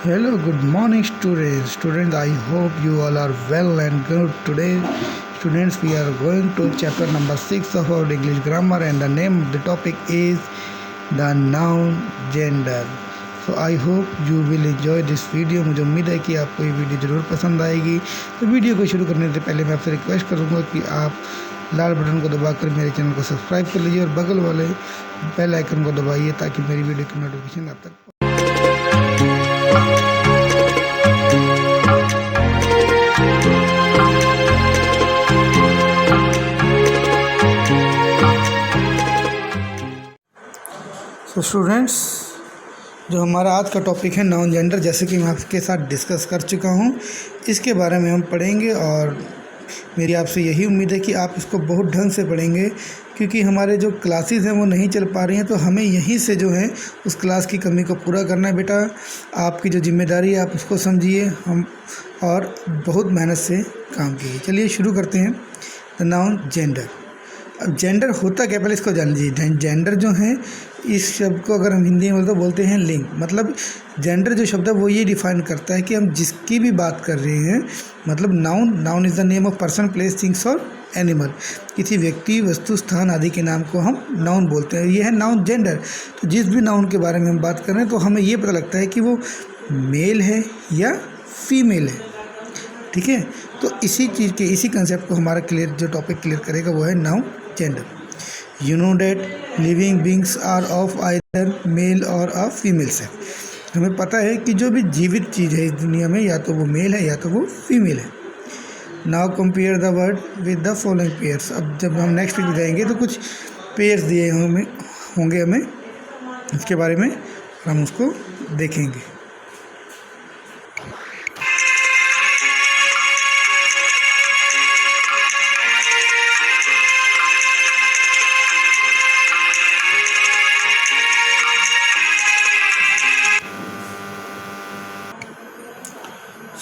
Hello, good morning, students. Students, I hope you all are well and good. Today, students, we are going to chapter number 6 of our English grammar, and the name of the topic is the noun gender. So I hope you will enjoy this video. मुझे उम्मीद है कि आपको ये video ज़रूर पसंद आएगी। तो वीडियो को शुरू करने से पहले मैं आपसे रिक्वेस्ट करूँगा कि आप लाल बटन को दबाकर मेरे चैनल को सब्सक्राइब कर लीजिए और बगल वाले बेल आइकन को दबाइए ताकि मेरी वीडियो की नोटिफिकेशन आप तक। तो स्टूडेंट्स, जो हमारा आज का टॉपिक है नाउन जेंडर, जैसे कि मैं आपके साथ डिस्कस कर चुका हूँ, इसके बारे में हम पढ़ेंगे और मेरी आपसे यही उम्मीद है कि आप इसको बहुत ढंग से पढ़ेंगे, क्योंकि हमारे जो क्लासेस हैं वो नहीं चल पा रही हैं। तो हमें यहीं से जो है उस क्लास की कमी को पूरा करना है। बेटा, आपकी जो जिम्मेदारी है आप उसको समझिए हम और बहुत मेहनत से काम कीजिए। चलिए शुरू करते हैं। The noun gender. अब जेंडर होता क्या, पहले इसको जान लीजिए। जेंडर जो है, इस शब्द को अगर हम हिंदी में बोलते हैं लिंग। मतलब जेंडर जो शब्द है वो ये डिफाइन करता है कि हम जिसकी भी बात कर रहे हैं, मतलब noun is the name of person, place, things और एनिमल। किसी व्यक्ति, वस्तु, स्थान आदि के नाम को हम नाउन बोलते हैं। ये है नाउन जेंडर। तो जिस भी नाउन के बारे में हम बात कर रहे हैं तो हमें ये पता लगता है कि वो मेल है या फीमेल है। ठीक है, तो इसी चीज़ के, इसी कंसेप्ट को हमारा जो टॉपिक क्लियर करेगा वो है noun gender. You know that living beings are of either male और अ फीमेल सेक्स। हमें पता है कि जो भी जीवित चीज़ है इस दुनिया में, या तो वो मेल है या तो वो फीमेल है। Now compare the word with the following pairs. अब जब हम नेक्स्ट पेज जाएंगे तो कुछ पेयर्स दिए होंगे हमें, इसके बारे में हम उसको देखेंगे।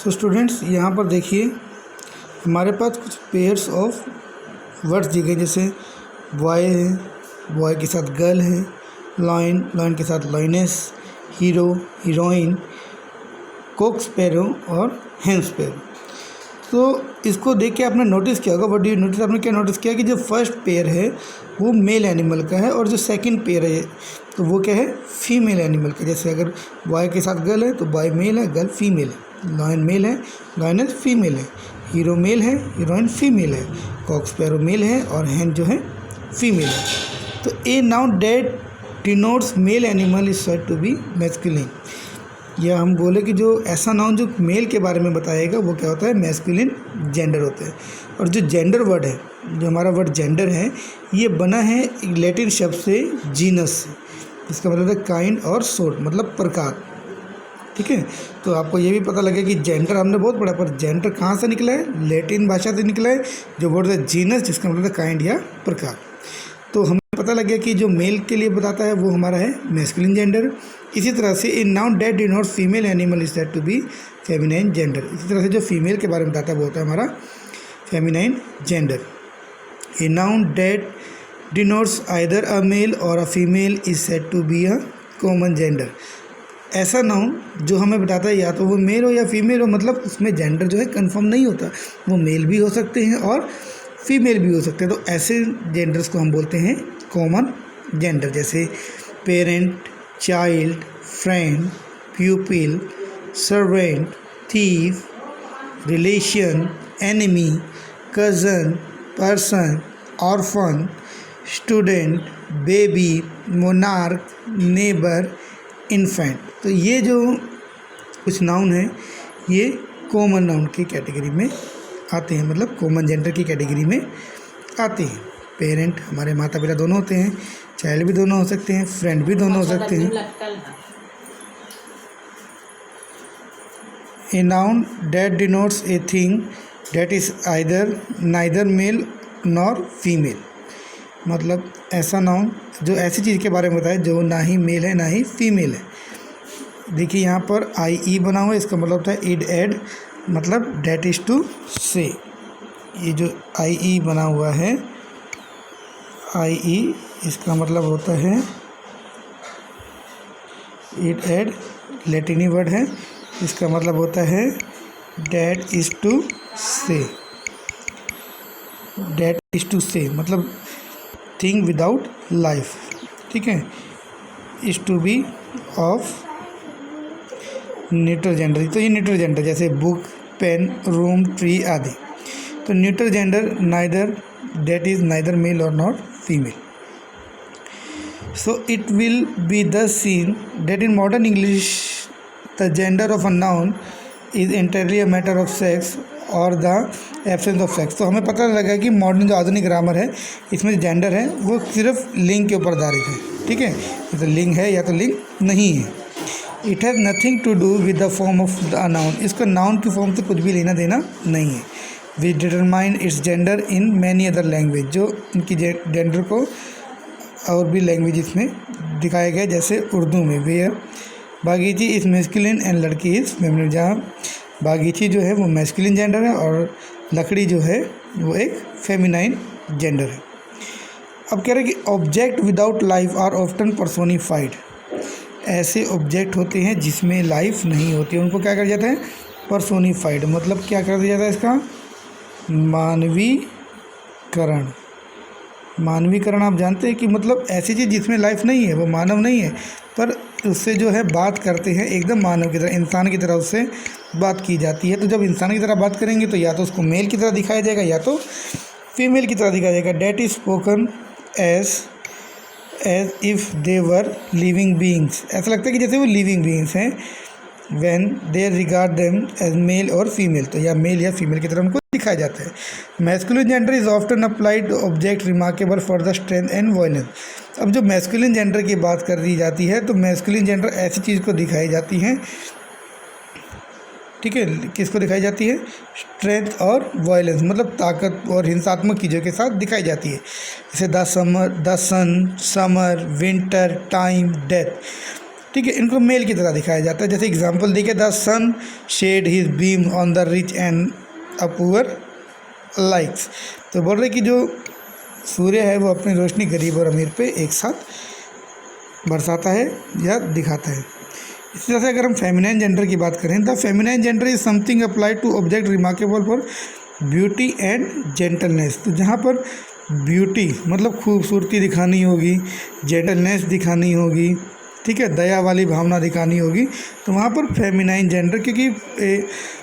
तो स्टूडेंट्स, यहाँ पर देखिए हमारे पास कुछ पेयर्स ऑफ वर्ड्स दिए गए, जैसे बॉय है, बॉय के साथ गर्ल है, लॉयन के साथ lioness, hero, heroine, Coke sparrow और हेन स्पैरो। तो इसको देख के आपने नोटिस किया होगा, बट ये नोटिस आपने क्या नोटिस किया कि जो फर्स्ट पेयर है वो मेल एनिमल का है और जो सेकंड पेयर है तो वो क्या है, फीमेल एनिमल का। जैसे अगर बॉय के साथ गर्ल है तो बॉय मेल है, गर्ल फीमेल है। लॉयन मेल है, लॉयनेस फीमेल है। हीरो मेल है, हीरोइन फीमेल है। कॉक स्पैरो मेल है और हेन जो है फीमेल है। तो a noun that denotes male animal is said to be masculine. या हम बोले कि जो ऐसा नाउन जो मेल के बारे में बताएगा वो क्या होता है, मैस्कुलिन जेंडर होता है। और जो जेंडर वर्ड है, जो हमारा वर्ड जेंडर है, ये बना है एक लैटिन शब्द से जीनस से, इसका मतलब है काइंड और सोर्ट, मतलब प्रकार। ठीक है, तो आपको ये भी पता लगे कि जेंडर हमने बहुत पढ़ा, पर जेंडर कहाँ से निकला है, लैटिन भाषा से निकला है, जो वर्ड है जीनस, जिसका मतलब है काइंड या प्रकार। तो हमें पता लग गया कि जो मेल के लिए बताता है वो हमारा है मैस्कुलिन जेंडर। इसी तरह से an noun that denotes female animal is said to be feminine gender. इसी तरह से जो फीमेल के बारे में बताता है वो होता है हमारा feminine gender. A noun that denotes either a male और a female is said to be a common gender. ऐसा नाउन जो हमें बताता है या तो वो मेल हो या फीमेल हो, मतलब उसमें जेंडर जो है कंफर्म नहीं होता, वो मेल भी हो सकते हैं और फीमेल भी हो सकते हैं। तो ऐसे जेंडर्स को हम बोलते हैं कॉमन जेंडर, जैसे parent, child, friend, प्यूपिल, servant, thief, relation, enemy, cousin, person, orphan, student, baby, monarch, neighbour, infant. तो ये जो कुछ नाउन है ये कॉमन नाउन की कैटेगरी में आते हैं, मतलब कॉमन जेंडर की कैटेगरी में आते हैं। पेरेंट हमारे माता पिता दोनों होते हैं, चाइल्ड भी दोनों हो सकते हैं, फ्रेंड भी दोनों हो सकते हैं। A noun that denotes a thing that is either neither male nor female. मतलब ऐसा नाउन जो ऐसी चीज़ के बारे में बताए जो ना ही मेल है ना ही फीमेल है। देखिए यहाँ पर आई बना हुआ है, इसका मतलब होता है इड एड, मतलब डैट इज़ टू से। ये जो आई बना हुआ है, आई इसका मतलब होता है इट एड, लैटिनी वर्ड है, इसका मतलब होता है that is to say. That is to say मतलब थिंग विदाउट लाइफ, ठीक है। Is to be of neutral gender, तो ये न्यूट्रल जेंडर जैसे बुक, पेन, रूम, ट्री आदि। तो neutral gender neither, that is neither male or not female. So it will be thus seen that in modern English the gender of a noun is entirely a matter of sex or the absence of sex। तो हमें पता लगा कि modern जो आधुनिक grammar है इसमें जो जेंडर है वो सिर्फ लिंग के ऊपर आधारित है, ठीक है। या तो लिंग है या तो लिंग नहीं है। It has nothing to do with the form of the noun, इसका नाउन की फॉर्म से कुछ भी लेना देना नहीं है। We determine its gender in many other language, जो इनकी जेंडर को और भी लैंग्वेज में दिखाया गया जैसे उर्दू में वेयर बागीची इज़ मैस्कुलिन एंड लड़की इज़ फेमिनिन, जहाँ बागीची जो है वो मैस्कुलिन जेंडर है और लकड़ी जो है वो एक फेमिनाइन जेंडर है। अब कह रहे हैं कि object without life are often personified, ऐसे ऑब्जेक्ट होते हैं जिसमें लाइफ नहीं होती उनको क्या कर जाता है, पर्सोनिफाइड। मतलब क्या कर दिया जाता है इसका, मानवीकरण। मानवीकरण आप जानते हैं कि मतलब ऐसी चीज़ जिसमें लाइफ नहीं है, वो मानव नहीं है, पर उससे जो है बात करते हैं एकदम मानव की तरह, इंसान की तरह उससे बात की जाती है। तो जब इंसान की तरह बात करेंगे तो या तो उसको मेल की तरह दिखाया जाएगा या तो फीमेल की तरह दिखाया जाएगा। That is spoken as if they were living beings, ऐसा लगता है कि जैसे वो लिविंग बींग्स हैं। when they regard them as male और फीमेल, तो या मेल या फीमेल की तरह उनको दिखाया जाता है। Masculine gender is often applied to object remarkable for the strength and violence. अब जो मैस्कुलिन जेंडर की बात कर दी जाती है तो मैस्कुलिन जेंडर ऐसी चीज़ को दिखाई जाती है, ठीक है, किसको दिखाई जाती है, स्ट्रेंथ और वायलेंस मतलब ताकत और हिंसात्मक चीज़ों के साथ दिखाई जाती है। जैसे the sun, summer, winter, time, death, ठीक है, इनको मेल की तरह दिखाया जाता है। जैसे एग्जांपल देखिए, the sun shed his beam on the rich and a poor likes, तो बोल रहे कि जो सूर्य है वो अपनी रोशनी गरीब और अमीर पे एक साथ बरसाता है या दिखाता है। इसी तरह से अगर हम फेमिनाइन जेंडर की बात करें, the feminine gender is something applied to object remarkable for beauty and gentleness. तो जहाँ पर ब्यूटी मतलब खूबसूरती दिखानी होगी, जेंटलनेस दिखानी होगी, ठीक है, दया वाली भावना दिखानी होगी, तो वहाँ पर फेमिनाइन जेंडर, क्योंकि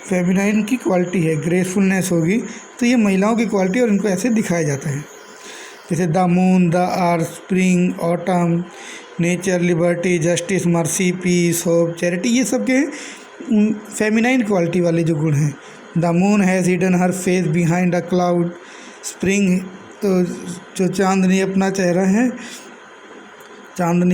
फेमिनाइन की क्वालिटी है, ग्रेसफुलनेस होगी, तो ये महिलाओं की क्वालिटी और इनको ऐसे दिखाया जाता है। जैसे the moon, the earth, spring, autumn, nature, liberty, justice, mercy, peace, hope, charity, ये सब के फेमिनाइन क्वालिटी वाले जो गुण हैं। The moon has hidden her face behind a cloud, spring, तो जो चांदनी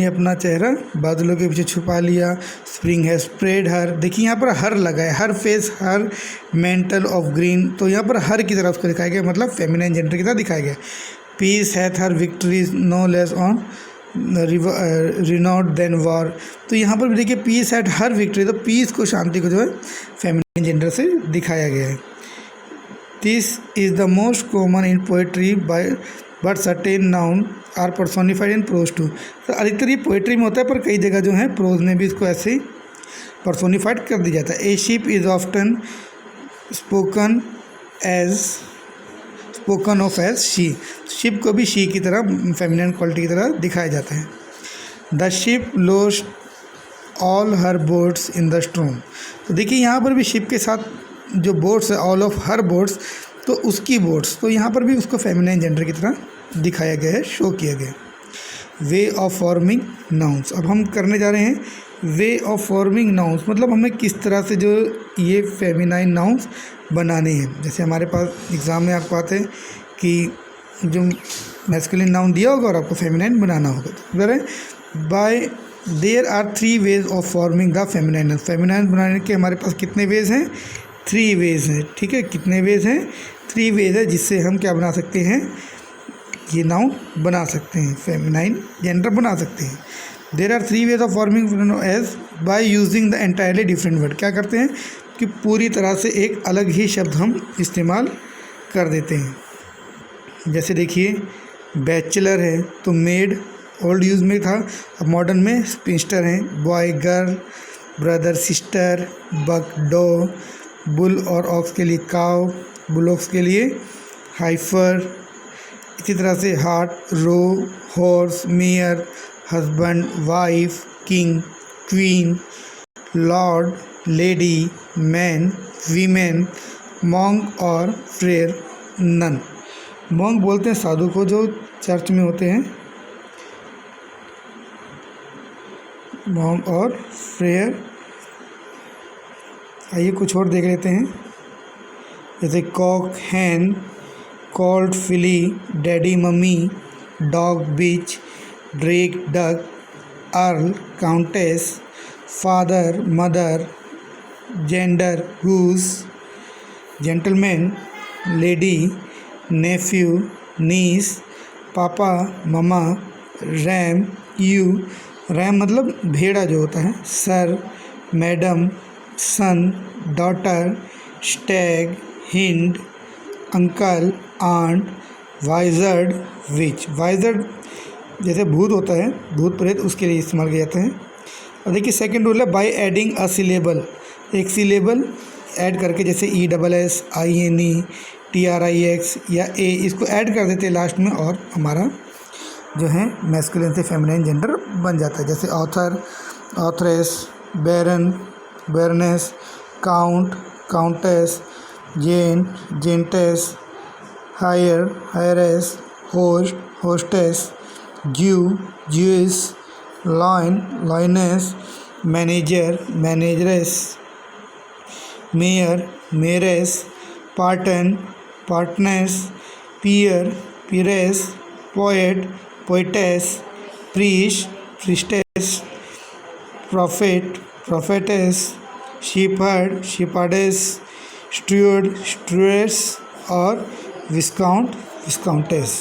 अपना चेहरा बादलों के पीछे छुपा लिया। स्प्रिंग है स्प्रेड हर, देखिए यहाँ पर हर लगा है, her face, her mantle of green, तो यहाँ पर हर की तरह उसको दिखाया गया, मतलब फेमिनाइन जेंडर की तरह दिखाया गया। Peace hath her victories no less on renowned than war, तो यहाँ पर भी देखिए पीस हैथ हर विक्ट्री, तो पीस को, शांति को जो है फेमिनाइन जेंडर से दिखाया गया है। This is the most common in poetry by but certain noun are personified in prose too. तो अधिकतर ये पोएट्री में होता है, पर कई जगह जो है प्रोज में भी इसको ऐसे पर्सोनिफाइड कर दिया जाता है। A ship is often spoken of as she, ship को भी शी की तरह, फेमिनिन क्वालिटी की तरह दिखाया जाता है। The ship lost all her boats in the storm, तो देखिए यहाँ पर भी शिप के साथ जो बोट्स है, ऑल ऑफ हर बोट्स, तो उसकी बोट्स, तो यहाँ पर भी उसको फेमिनाइन जेंडर की तरह दिखाया गया है, शो किया गया। वे ऑफ फॉर्मिंग नाउन्स, अब हम करने जा रहे हैं वे ऑफ फॉर्मिंग नाउन्स, मतलब हमें किस तरह से जो ये फेमिनाइन नाउन्स बनाने हैं। जैसे हमारे पास एग्ज़ाम में आपको आते हैं कि जो मैस्कुलिन नाउन दिया होगा और आपको फेमिनाइन बनाना होगा, तो बराबर by there are 3 ways of forming the feminine. Feminine बनाने के हमारे पास कितने वेज हैं, 3 वेज हैं, ठीक है, कितने वेज हैं, 3 वेज है, जिससे हम क्या बना सकते हैं, ये नाउन बना सकते हैं, फेमिनाइन जेंडर बना सकते हैं। There are 3 ways of forming as by using the entirely different word, क्या करते हैं कि पूरी तरह से एक अलग ही शब्द हम इस्तेमाल कर देते हैं। जैसे देखिए बैचलर है तो मेड ओल्ड यूज़ में था, अब मॉडर्न में स्पिंस्टर हैं, बॉय, गर्ल, ब्रदर सिस्टर, बक डो, बुल और ऑक्स के लिए काव, बुलॉक्स के लिए हाइफर। इसी तरह से hart, roe, horse, mare, husband, wife, king, queen, lord, lady, man, women, monk और फ्रेयर, नन। मॉन्क बोलते हैं साधु को जो चर्च में होते हैं। मॉन्क और फ्रेयर। आइए कुछ और देख लेते हैं, जैसे cock, hen, colt, filly, daddy, mummy, dog, bitch, drake, duck, earl, countess, father, mother, gander, goose, gentleman, lady, nephew, niece, papa, mama, RAM, you, RAM मतलब भेड़ा जो होता है, sir, madam, son, daughter, stag, hind, uncle, aunt, wizard, witch. Wizard जैसे भूत होता है, भूत प्रेत, उसके लिए इस्तेमाल किया जाता है। और देखिए सेकंड रूल है बाय एडिंग अ सिलेबल, एक सिलेबल ऐड करके, जैसे ESS, INE, TRIX या A, इसको ऐड कर देते हैं लास्ट में और हमारा जो है मैस्कुलिन से फेमिनाइन जेंडर बन जाता है। जैसे author, authoress, baron, baroness, count, countess, giant, giantess, heir, heiress, host, hostess, Jew, Jewess, lion, lioness, manager, manageress, mayor, mayoress, patron, patroness, peer, peeress, poet, poetess, priest, priestess, prophet, prophetess, shepherd, shepherdess, steward, stewardess और viscount, विस्काउंटेस।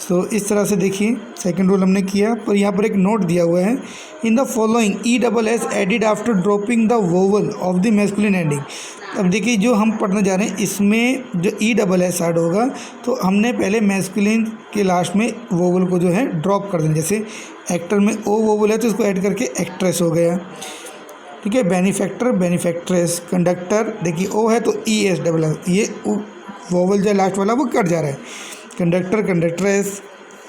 तो इस तरह से देखिए second rule हमने किया, पर यहाँ पर एक नोट दिया हुआ है, in the following ESS added after dropping the vowel of the masculine ending. अब देखिए जो हम पढ़ने जा रहे हैं इसमें जो ESS ऐड होगा, तो हमने पहले मैस्कुलिन के लास्ट में वोवल को जो है ड्रॉप कर देना। जैसे एक्टर में O वोवल है तो इसको ऐड करके एक्ट्रेस हो गया, ठीक है। बेनिफैक्टर, बेनिफैक्ट्रेस, कंडक्टर, देखिए O है तो ESS, ये वोवल जो लास्ट वाला वो कट जा रहा है। Conductor, conductress,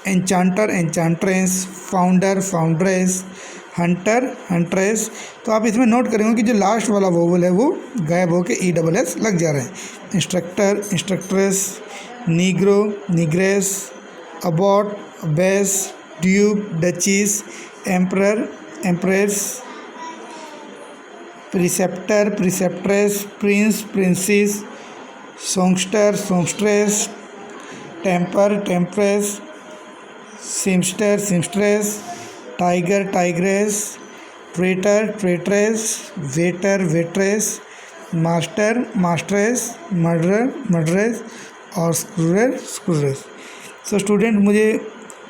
enchanter, enchantress, founder, foundress, hunter, huntress. तो आप इसमें नोट करेंगे कि जो लास्ट वाला वोवल है वो गायब होकर ESS लग जा रहा है। Instructor, instructress, negro, negress, abbot, abbess, duke, duchess, emperor, empress, preceptor, preceptress, prince, princess, songster, songstress, tempter, temptress, seamster, seamstress, tiger, tigress, traitor, traitress, waiter, waitress, master, mistress, murderer, murderess और sorcerer, स्क्रूरस। So student, मुझे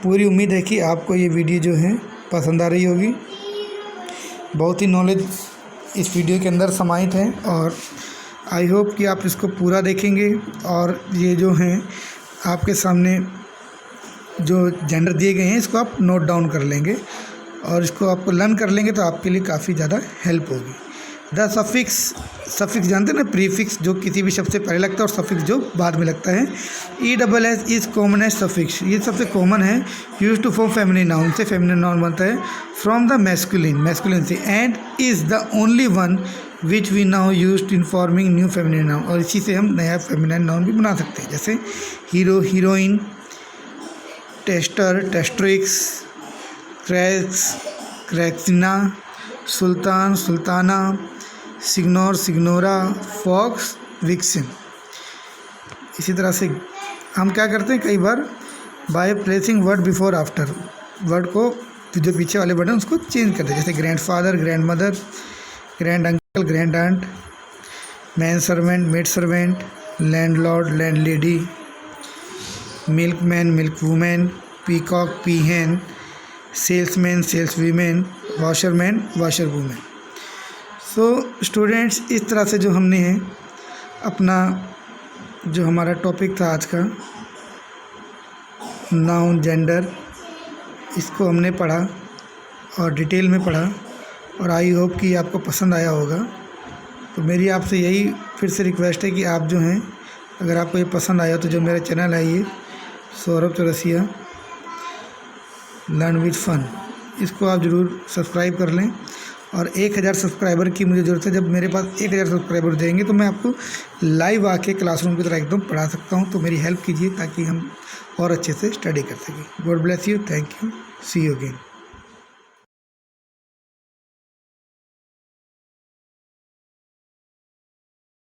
पूरी उम्मीद है कि आपको ये video जो है पसंद आ रही होगी। बहुत ही नॉलेज इस वीडियो के अंदर समाहित है और आई होप कि आप इसको पूरा देखेंगे और ये जो हैं आपके सामने जो जेंडर दिए गए हैं इसको आप नोट डाउन कर लेंगे और इसको आप लर्न कर लेंगे तो आपके लिए काफ़ी ज़्यादा हेल्प होगी। द सफिक्स, सफिक्स जानते हैं ना, प्रीफिक्स जो किसी भी शब्द से पहले लगता है और सफिक्स जो बाद में लगता है। ESS इज़ कॉमनेस्ट सफिक्स, ये सबसे कॉमन है। Use to form feminine noun, से फेमिनिन नाउन बनता है। फ्रॉम द मैस्कुलिन, मैस्कुलिन से, and is the only one which we now use in forming new feminine noun, और इसी से हम नया फेमिनिन नाउन भी बना सकते हैं। जैसे हीरो, हीरोइन, टेस्टर, टेस्ट्रिक्स, क्रैक्स, क्रैक्सिना, sultan, sultana, signor, signora, fox, vixen. इसी तरह से हम क्या करते हैं कई बार by placing word before after, word को जो पीछे वाले वर्ड हैं उसको चेंज करते हैं। जैसे grandfather, grandmother, grand uncle, grand aunt, manservant, maidservant, landlord, landlady, milkman, milkwoman, peacock, peahen, salesman, saleswomen, washerman, washerwoman. So students, इस तरह से जो हमने अपना जो हमारा टॉपिक था आज का नाउन जेंडर, इसको हमने पढ़ा और डिटेल में पढ़ा और आई होप कि आपको पसंद आया होगा। तो मेरी आपसे यही फिर से रिक्वेस्ट है कि आप जो हैं, अगर आपको ये पसंद आया तो जो मेरा चैनल है ये Saurabh Chaurasia learn with fun, इसको आप ज़रूर सब्सक्राइब कर लें। और 1000 सब्सक्राइबर की मुझे ज़रूरत है। जब मेरे पास 1000 सब्सक्राइबर जाएंगे तो मैं आपको लाइव आके क्लासरूम की तरह एकदम पढ़ा सकता हूँ। तो मेरी हेल्प कीजिए ताकि हम और अच्छे से स्टडी कर सकें। God bless you, thank you, see you again.